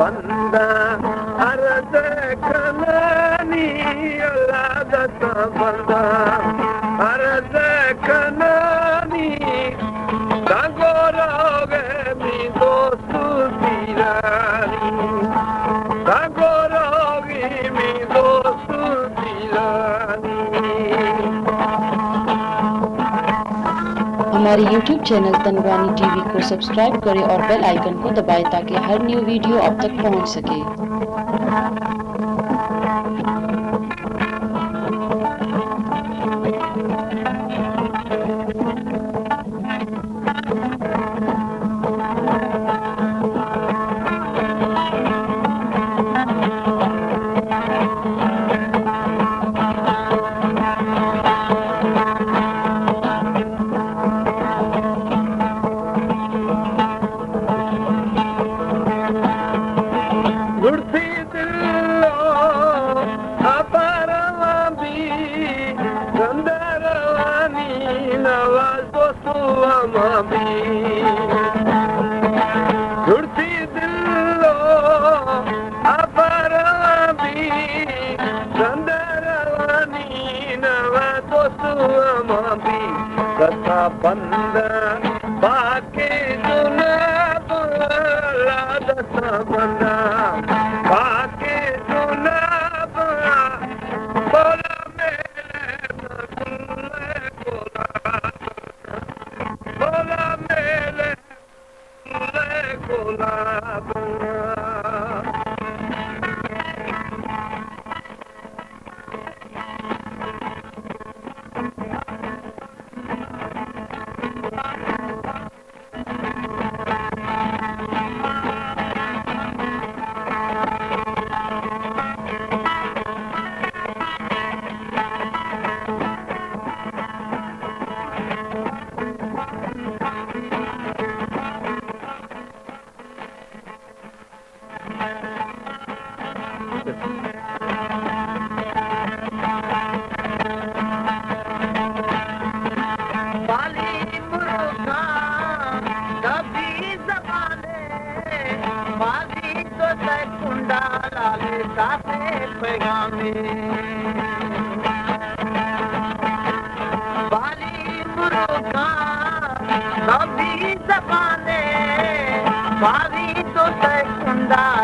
बंदा अर्ज कनानी अल्लाह दसा बंदा अर्ज कनानी दागोरोगे मी दोस्त दीरानी दागोरोगी मी दोस्त दीरानी। हमारे YouTube चैनल तनवानी टीवी को सब्सक्राइब करें और बेल आइकन को दबाएं ताकि हर न्यू वीडियो आप तक पहुंच सके। बंदा बाके दुना बोला दसा बंदा बाके दुना बोला मेरे बोला बोला मेरे बोला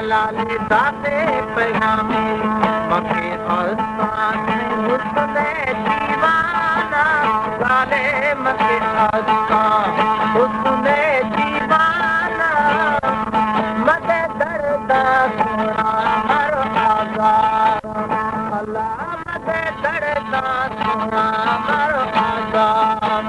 लाले दाते पैगामे मके आस्तान हुस्ने दीवाना लाले मके आस्तान हुस्ने दीवाना मके दर्दा सोना हर आज़ाद अल्लाह मके दर्दा सोना हर आज़ाद।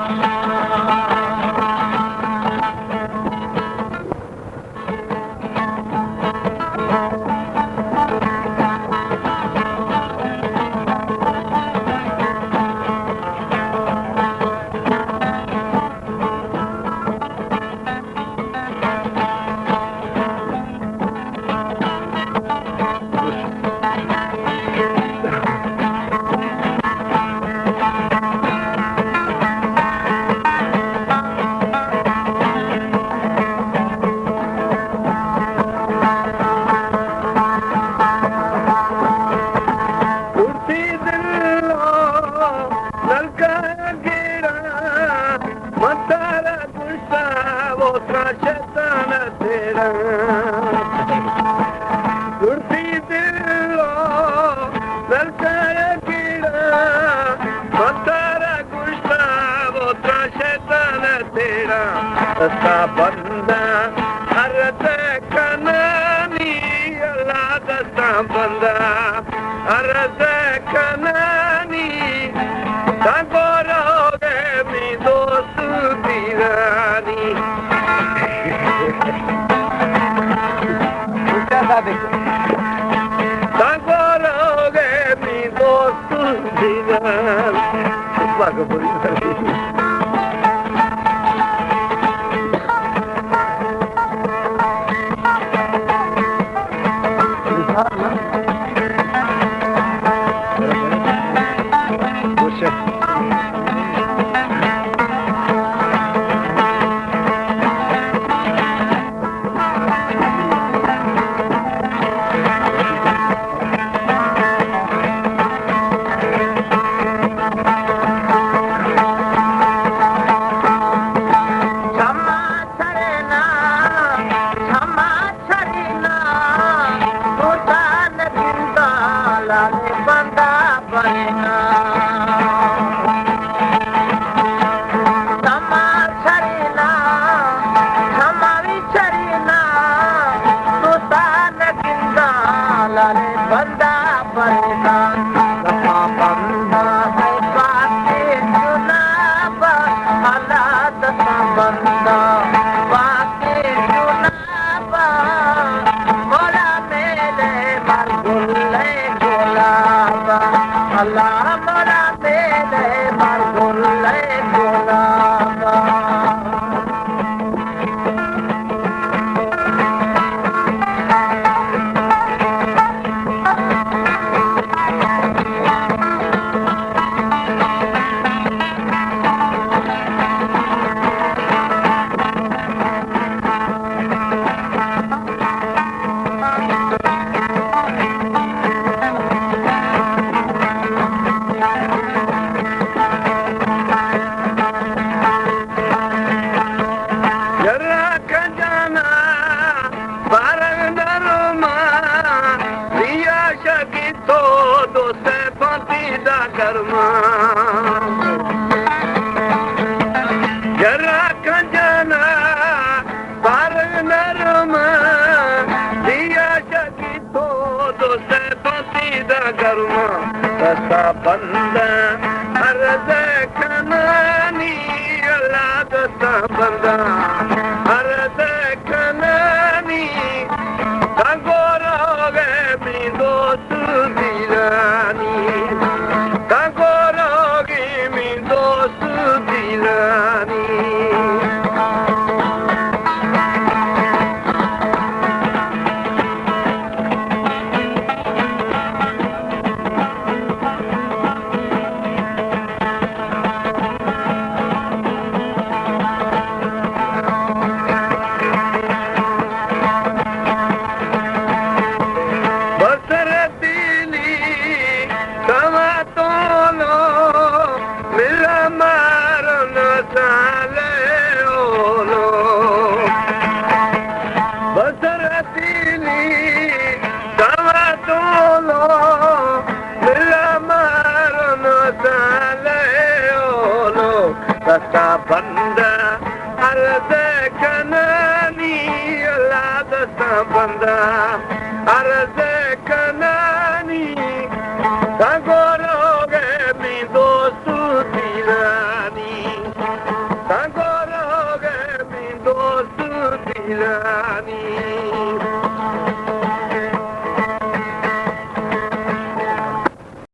बंदा अर्ज कनानी अल्लाह दसा बंदा अर्ज कनानी दागोरोगे मी दोस्त दीरानी। दागोरोगे मी दोस्त दीरानी। लाले बंदा बना तमा छरीना हमारी छरीना सुसान गिंदा लाले बंदा बना तमा बंदा है बाते जुनाब हालात बंदा बाते जुनाब मोला मेले मर गुल्ले गुलाब अल्लाह मोला मेले मर गुल्ले गुलाब जरा खजाना पर नरम दिया शकी तो दोसे पसीदा गरमा रसा बंदा हर देखनानी अल्लाह दसा बंदा हर देखनानी तंगोरोगे मी दोस्त दीरानी तंगोरोगी मी दोस्त दीरानी बंदा हर देखनानी अल्लाह दसा बंदा हर